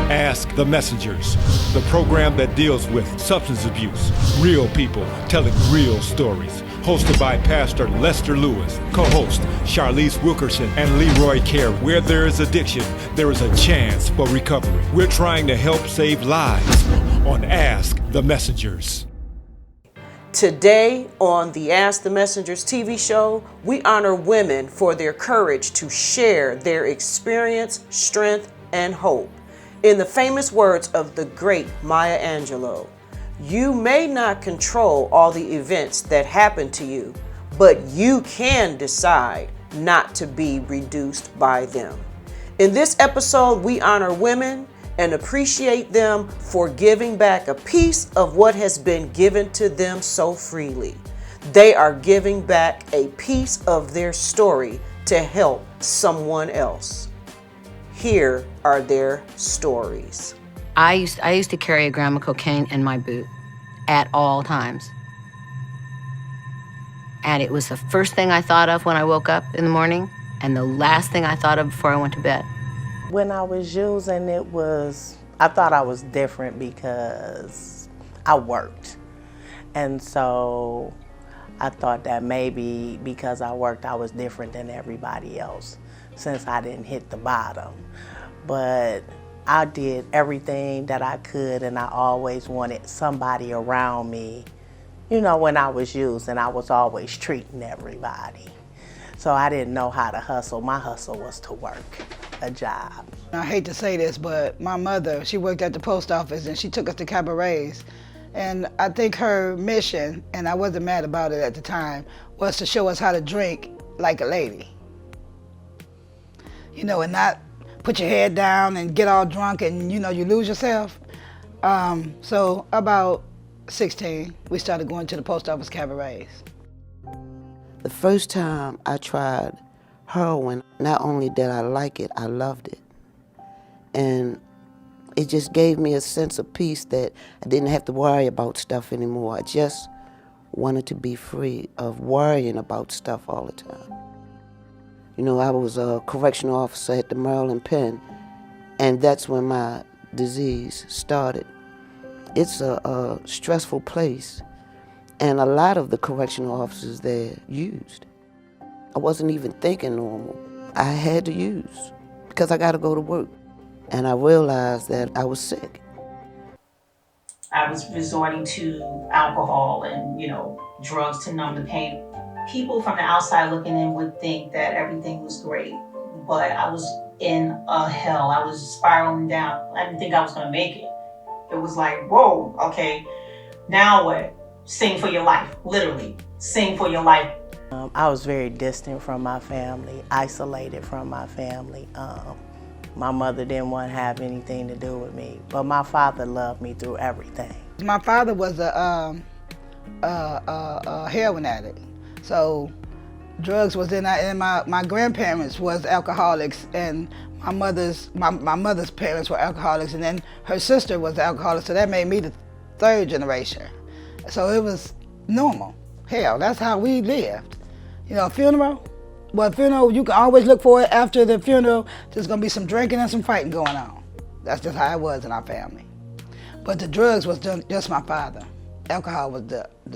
Ask the Messengers, the program that deals with substance abuse, real people telling real stories. Hosted by Pastor Lester Lewis, co-host Charlize Wilkerson and Leroy Carey. Where there is addiction, there is a chance for recovery. We're trying to help save lives on Ask the Messengers. Today on the Ask the Messengers TV show, we honor women for their courage to share their experience, strength, and hope. In the famous words of the great Maya Angelou, you may not control all the events that happen to you, but you can decide not to be reduced by them. In this episode, we honor women and appreciate them for giving back a piece of what has been given to them so freely. They are giving back a piece of their story to help someone else. Here are their stories. I used to carry a gram of cocaine in my boot at all times. And it was the first thing I thought of when I woke up in the morning and the last thing I thought of before I went to bed. When I was using I thought I was different because I worked. And so I thought that maybe because I worked, I was different than everybody else since I didn't hit the bottom. But I did everything that I could, and I always wanted somebody around me. You know, when I was using, I was always treating everybody. So I didn't know how to hustle. My hustle was to work a job. I hate to say this, but my mother, she worked at the post office and she took us to cabarets. And I think her mission, and I wasn't mad about it at the time, was to show us how to drink like a lady. You know, and not put your head down and get all drunk and, you know, you lose yourself. So about 16, we started going to the post office cabarets. The first time I tried heroin, not only did I like it, I loved it. And it just gave me a sense of peace that I didn't have to worry about stuff anymore. I just wanted to be free of worrying about stuff all the time. You know, I was a correctional officer at the Maryland Pen, and that's when my disease started. It's a stressful place, and a lot of the correctional officers there used. I wasn't even thinking normal. I had to use because I got to go to work, and I realized that I was sick. I was resorting to alcohol and, drugs to numb the pain. People from the outside looking in would think that everything was great, but I was in a hell. I was spiraling down. I didn't think I was going to make it. It was like, whoa, okay, now what? Sing for your life, literally. Sing for your life. I was very distant from my family, isolated from my family. My mother didn't want to have anything to do with me, but my father loved me through everything. My father was a heroin addict. So drugs was in that, and my grandparents was alcoholics, and my mother's parents were alcoholics, and then her sister was alcoholic, so that made me the third generation. So it was normal. Hell, that's how we lived. You know, a funeral, you can always look for it after the funeral. There's gonna be some drinking and some fighting going on. That's just how it was in our family. But the drugs was just my father. Alcohol was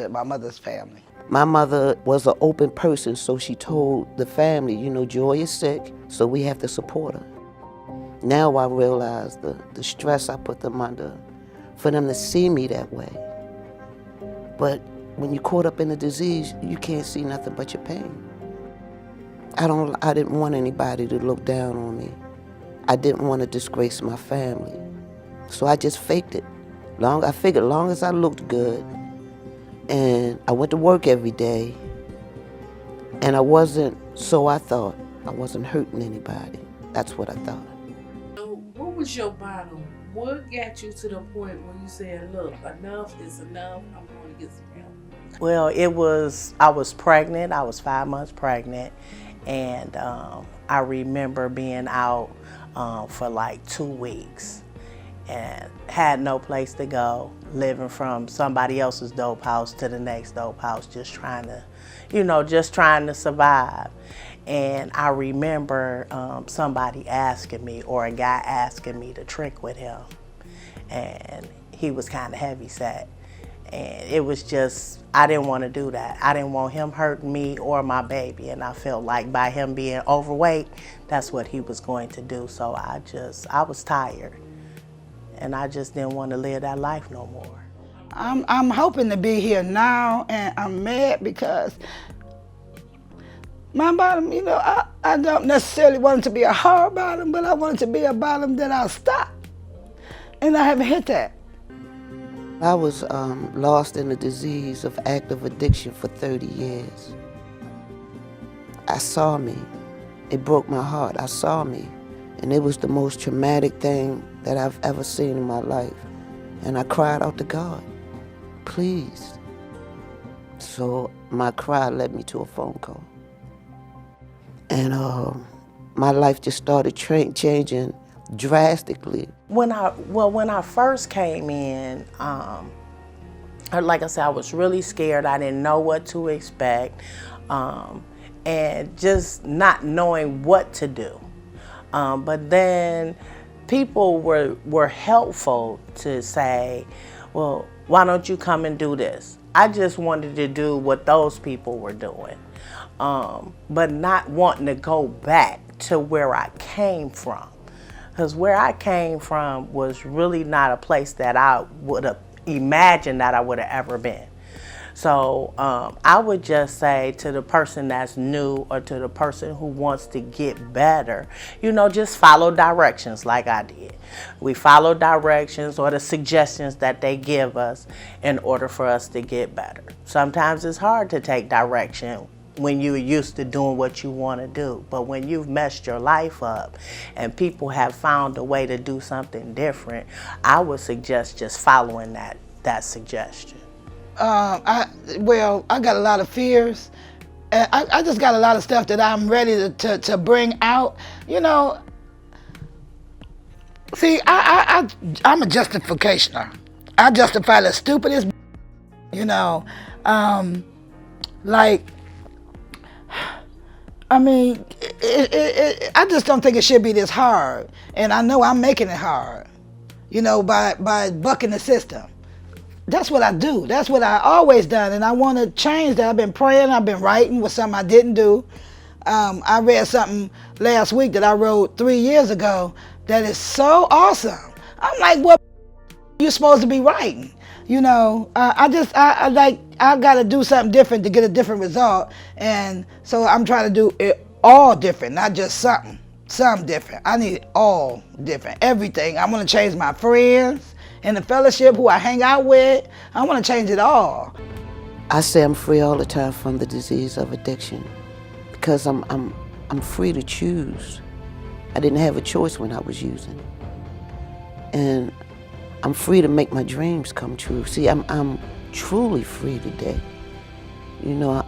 my mother's family. My mother was an open person, so she told the family, Joy is sick, so we have to support her. Now I realize the stress I put them under, for them to see me that way. But when you're caught up in the disease, you can't see nothing but your pain. I didn't want anybody to look down on me. I didn't want to disgrace my family. So I just faked it. I figured long as I looked good, and I went to work every day, and I thought I wasn't hurting anybody. That's what I thought. So what was your bottom? What got you to the point where you said, look, enough is enough, I'm going to get some help? Well, I was pregnant, I was 5 months pregnant, and I remember being out for like 2 weeks and had no place to go, living from somebody else's dope house to the next dope house, just trying to survive. And I remember somebody asking me, or a guy asking me to drink with him. And he was kind of heavy set. And it was just, I didn't want to do that. I didn't want him hurting me or my baby. And I felt like by him being overweight, that's what he was going to do. So I was tired. And I just didn't want to live that life no more. I'm hoping to be here now, and I'm mad because my bottom, you know, I don't necessarily want it to be a hard bottom, but I want it to be a bottom that I'll stop. And I haven't hit that. I was lost in the disease of active addiction for 30 years. I saw me. It broke my heart. I saw me. And it was the most traumatic thing that I've ever seen in my life. And I cried out to God, please. So my cry led me to a phone call. And my life just started changing drastically. When I first came in, like I said, I was really scared. I didn't know what to expect, and just not knowing what to do. But then people were helpful to say, well, why don't you come and do this? I just wanted to do what those people were doing, but not wanting to go back to where I came from. Because where I came from was really not a place that I would have imagined that I would have ever been. So I would just say to the person that's new, or to the person who wants to get better, you know, just follow directions like I did. We follow directions or the suggestions that they give us in order for us to get better. Sometimes it's hard to take direction when you're used to doing what you want to do. But when you've messed your life up and people have found a way to do something different, I would suggest just following that suggestion. I got a lot of fears. I just got a lot of stuff that I'm ready to bring out. You know, see, I'm a justificationer. I justify the stupidest, you know, like, I mean, I just don't think it should be this hard. And I know I'm making it hard, you know, by bucking the system. That's what I do. That's what I always done. And I want to change that. I've been praying. I've been writing with something I didn't do. I read something last week that I wrote 3 years ago that is so awesome. I'm like, what you supposed to be writing? You know, I got to do something different to get a different result. And so I'm trying to do it all different, not just some different. I need it all different, everything. I want to change my friends and the fellowship, who I hang out with. I want to change it all. I say I'm free all the time from the disease of addiction because I'm free to choose. I didn't have a choice when I was using. And I'm free to make my dreams come true. See, I'm truly free today. You know,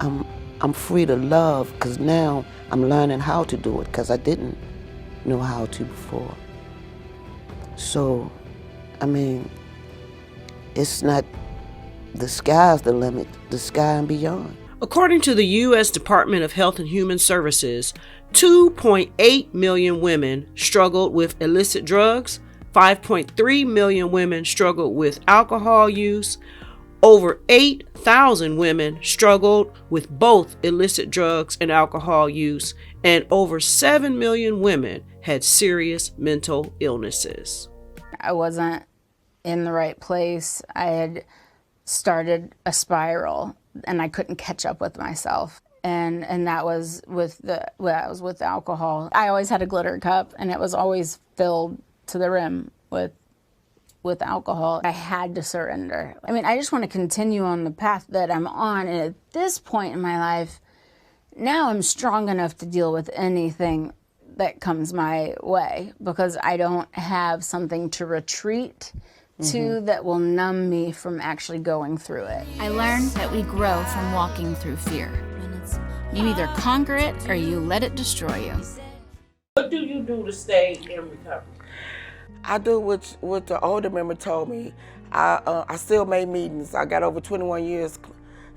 I'm free to love because now I'm learning how to do it because I didn't know how to before. So, I mean, it's not the sky's the limit, the sky and beyond. According to the U.S. Department of Health and Human Services, 2.8 million women struggled with illicit drugs, 5.3 million women struggled with alcohol use, over 8,000 women struggled with both illicit drugs and alcohol use, and over 7 million women had serious mental illnesses. I wasn't in the right place. I had started a spiral and I couldn't catch up with myself. And that was with alcohol. I always had a glitter cup and it was always filled to the rim with alcohol. I had to surrender. I mean, I just want to continue on the path that I'm on. And at this point in my life, now I'm strong enough to deal with anything that comes my way because I don't have something to retreat to that will numb me from actually going through it. I learned that we grow from walking through fear. You either conquer it or you let it destroy you. What do you do to stay in recovery? I do what the older member told me. I still made meetings. I got over 21 years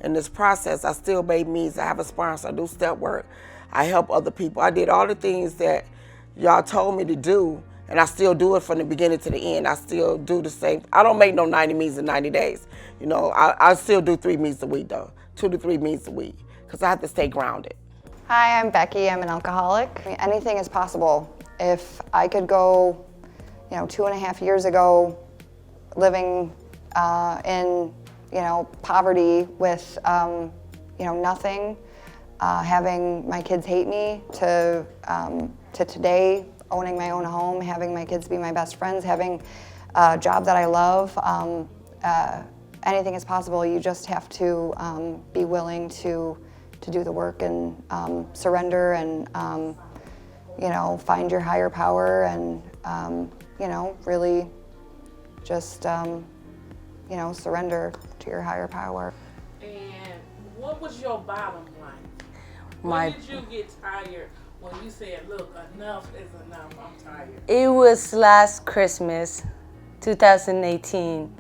in this process. I still made meetings. I have a sponsor. I do step work. I help other people. I did all the things that y'all told me to do, and I still do it from the beginning to the end. I still do the same. I don't make no 90 meals in 90 days. You know, I still do 3 meals a week though, 2 to 3 meals a week, because I have to stay grounded. Hi, I'm Becky. I'm an alcoholic. I mean, anything is possible. If I could go, 2.5 years ago, living in, poverty with, nothing, having my kids hate me, to today, owning my own home, having my kids be my best friends, having a job that I love, anything is possible. You just have to be willing to do the work and surrender and, find your higher power and, really just, surrender to your higher power. And what was your bottom line? When did you get tired when you said, look, enough is enough, I'm tired? It was last Christmas, 2018.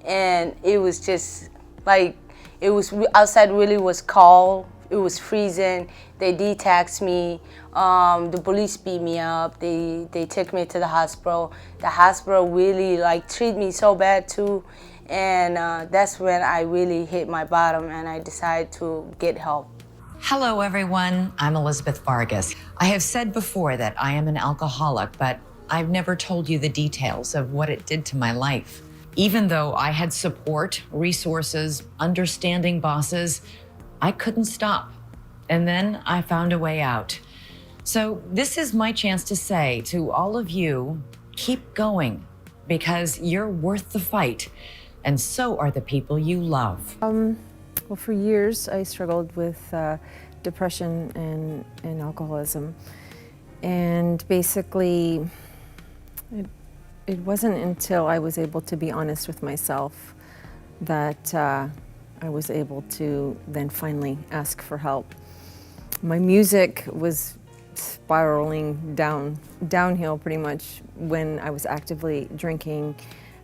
And it was just like, it was outside really was cold. It was freezing. They detaxed me. The police beat me up. They took me to the hospital. The hospital really treated me so bad too. And that's when I really hit my bottom and I decided to get help. Hello everyone, I'm Elizabeth Vargas. I have said before that I am an alcoholic, but I've never told you the details of what it did to my life. Even though I had support, resources, understanding bosses, I couldn't stop. And then I found a way out. So this is my chance to say to all of you, keep going, because you're worth the fight, and so are the people you love. Well, for years I struggled with depression and alcoholism. And basically, it wasn't until I was able to be honest with myself that I was able to then finally ask for help. My music was spiraling downhill pretty much when I was actively drinking,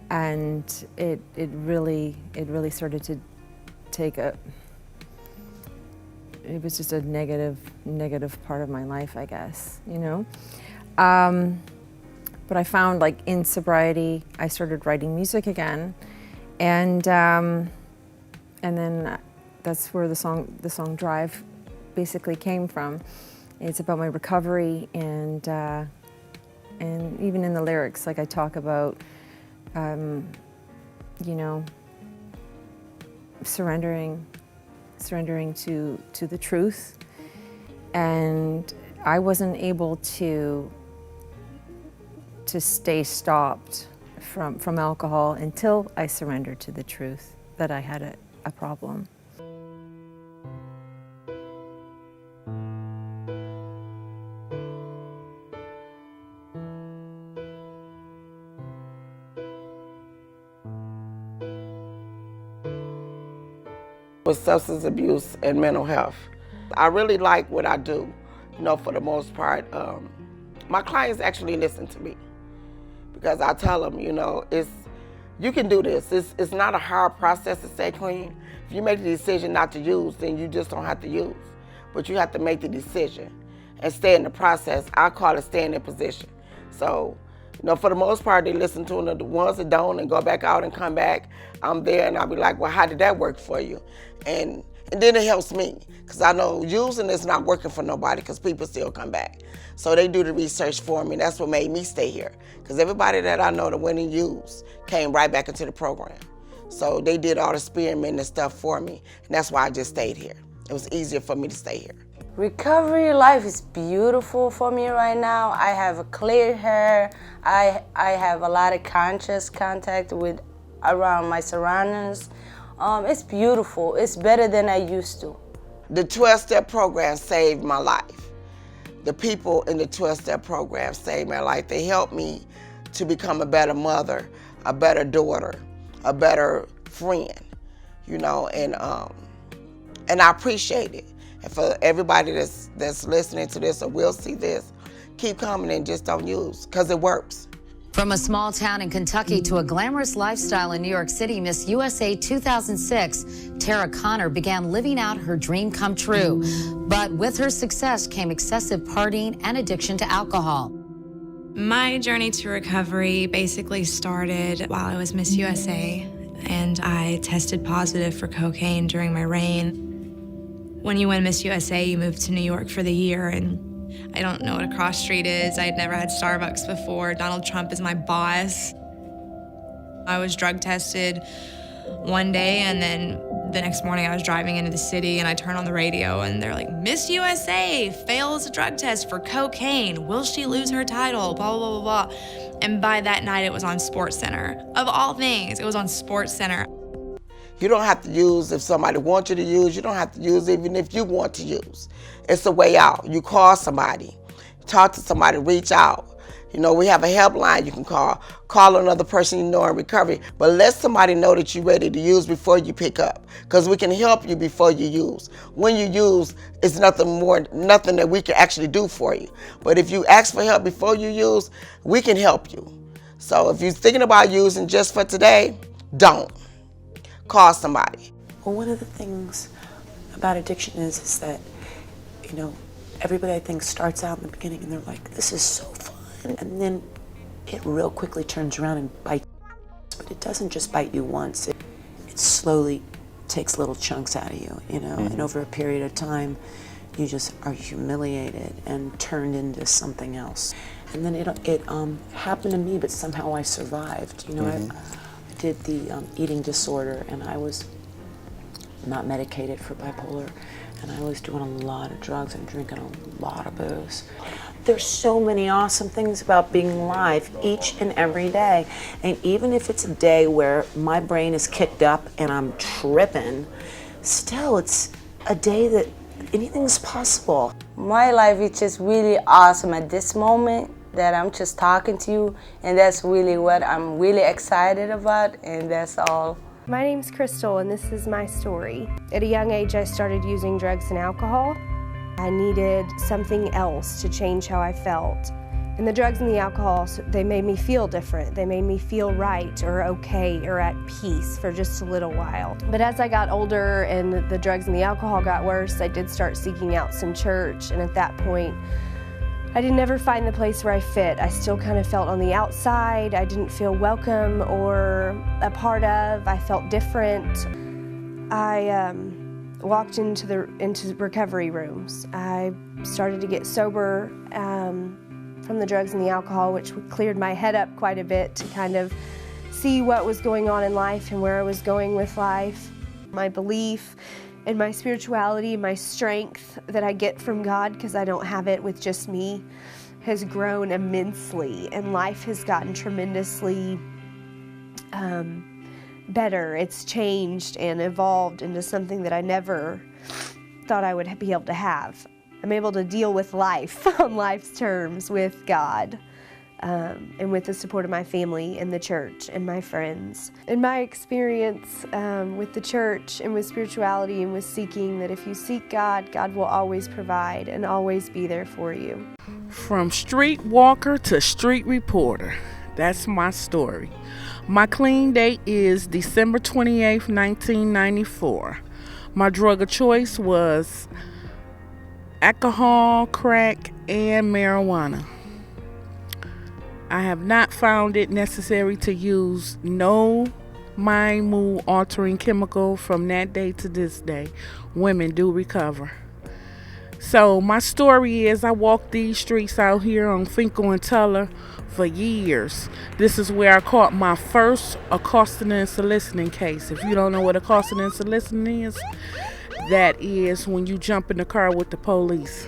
and it really started to take it was just a negative part of my life, I guess, But I found, in sobriety, I started writing music again, and then that's where the song "Drive" basically came from. It's about my recovery, and even in the lyrics, I talk about, surrendering to the truth, and I wasn't able to stay stopped from alcohol until I surrendered to the truth that I had a problem. With substance abuse and mental health. I really like what I do, for the most part. My clients actually listen to me because I tell them, you can do this. It's not a hard process to stay clean. If you make the decision not to use, then you just don't have to use. But you have to make the decision and stay in the process. I call it staying in position. So, for the most part, they listen to them. The ones that don't and go back out and come back, I'm there and I'll be like, well, how did that work for you? And then it helps me, because I know using is not working for nobody, because people still come back. So they do the research for me, and that's what made me stay here. Because everybody that I know that went and used came right back into the program. So they did all the experimenting and stuff for me, and that's why I just stayed here. It was easier for me to stay here. Recovery life is beautiful for me right now. I have a clear hair. I have a lot of conscious contact with around my surroundings. It's beautiful. It's better than I used to. The 12-step program saved my life. The people in the 12-step program saved my life. They helped me to become a better mother, a better daughter, a better friend, and I appreciate it. And for everybody that's listening to this or will see this, keep coming and just don't use, because it works. From a small town in Kentucky to a glamorous lifestyle in New York City, Miss USA 2006, Tara Connor began living out her dream come true. But with her success came excessive partying and addiction to alcohol. My journey to recovery basically started while I was Miss USA, and I tested positive for cocaine during my reign. When you win Miss USA, you move to New York for the year, and I don't know what a cross street is. I had never had Starbucks before. Donald Trump is my boss. I was drug tested one day, and then the next morning I was driving into the city and I turned on the radio and they're like, Miss USA fails a drug test for cocaine. Will she lose her title? Blah, blah, blah, blah. And by that night it was on SportsCenter. Of all things, it was on SportsCenter. You don't have to use if somebody wants you to use. You don't have to use even if you want to use. It's a way out. You call somebody, talk to somebody, reach out. You know, we have a helpline you can call another person you know in recovery, but let somebody know that you're ready to use before you pick up, because we can help you before you use. When you use, it's nothing that we can actually do for you. But if you ask for help before you use, we can help you. So if you're thinking about using just for today, don't. Call somebody. Well, one of the things about addiction is that, you know, everybody I think starts out in the beginning and they're like, this is so fun. And then it real quickly turns around and bites. But it doesn't just bite you once. It slowly takes little chunks out of you, you know, and over a period of time, you just are humiliated and turned into something else. And then it happened to me, but somehow I survived. You know, I did the eating disorder, and I was not medicated for bipolar, and I was doing a lot of drugs and drinking a lot of booze. There's so many awesome things about being alive each and every day. And even if it's a day where my brain is kicked up and I'm tripping, still it's a day that anything's possible. My life is just really awesome at this moment that I'm just talking to you, and that's really what I'm really excited about, and that's all. My name's Crystal, and this is my story. At a young age, I started using drugs and alcohol. I needed something else to change how I felt. And the drugs and the alcohol, they made me feel different. They made me feel right or okay or at peace for just a little while. But as I got older and the drugs and the alcohol got worse, I did start seeking out some church. And at that point, I didn't ever find the place where I fit. I still kind of felt on the outside. I didn't feel welcome or a part of. I felt different. I walked into recovery rooms. I started to get sober from the drugs and the alcohol, which cleared my head up quite a bit to kind of see what was going on in life and where I was going with life. My belief and my spirituality, my strength that I get from God, because I don't have it with just me, has grown immensely, and life has gotten tremendously better. It's changed and evolved into something that I never thought I would be able to have. I'm able to deal with life on life's terms with God, and with the support of my family and the church and my friends. In my experience with the church and with spirituality and with seeking, that if you seek God, God will always provide and always be there for you. From street walker to street reporter, that's my story. My clean date is December 28th, 1994. My drug of choice was alcohol, crack, and marijuana. I have not found it necessary to use no mind mood altering chemical from that day to this day. Women do recover. So my story is I walked these streets out here on Finkel and Teller for years. This is where I caught my first accosting and soliciting case. If you don't know what accosting and soliciting is, that is when you jump in the car with the police.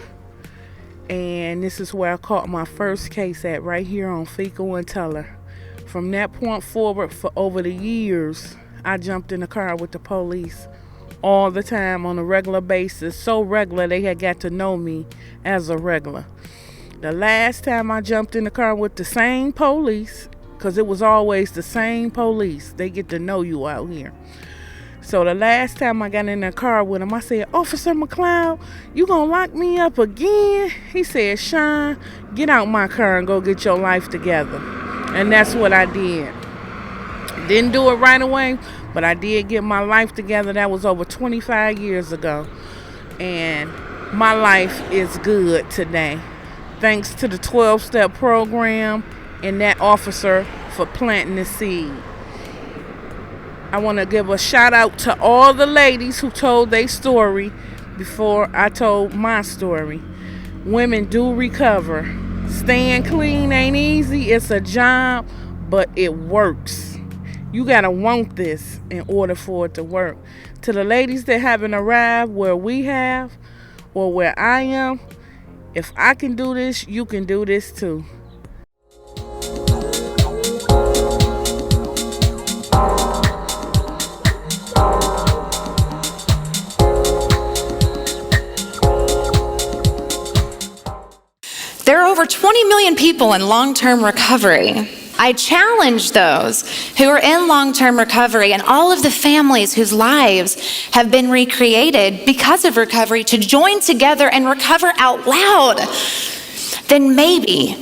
And this is where I caught my first case at, right here on Finkel and Teller. From that point forward, for over the years, I jumped in the car with the police all the time on a regular basis. So regular, they had got to know me as a regular. The last time I jumped in the car with the same police, because it was always the same police, they get to know you out here. So the last time I got in the car with him, I said, Officer McLeod, you gonna lock me up again? He said, Sean, get out my car and go get your life together. And that's what I did. Didn't do it right away, but I did get my life together. That was over 25 years ago. And my life is good today. Thanks to the 12-step program and that officer for planting the seed. I want to give a shout out to all the ladies who told their story before I told my story. Women do recover. Staying clean ain't easy. It's a job, but it works. You gotta want this in order for it to work. To the ladies that haven't arrived where we have or where I am, if I can do this, you can do this too. There are over 20 million people in long-term recovery. I challenge those who are in long-term recovery and all of the families whose lives have been recreated because of recovery to join together and recover out loud. Then maybe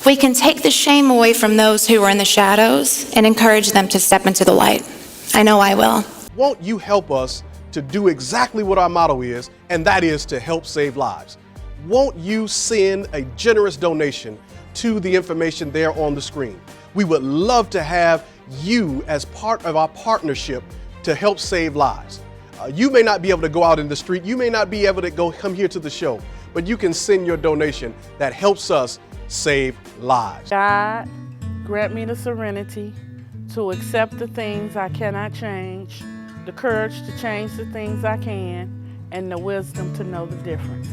we can take the shame away from those who are in the shadows and encourage them to step into the light. I know I will. Won't you help us to do exactly what our motto is, and that is to help save lives? Won't you send a generous donation to the information there on the screen? We would love to have you as part of our partnership to help save lives. You may not be able to go out in the street, you may not be able to come here to the show, but you can send your donation that helps us save lives. God, grant me the serenity to accept the things I cannot change, the courage to change the things I can, and the wisdom to know the difference.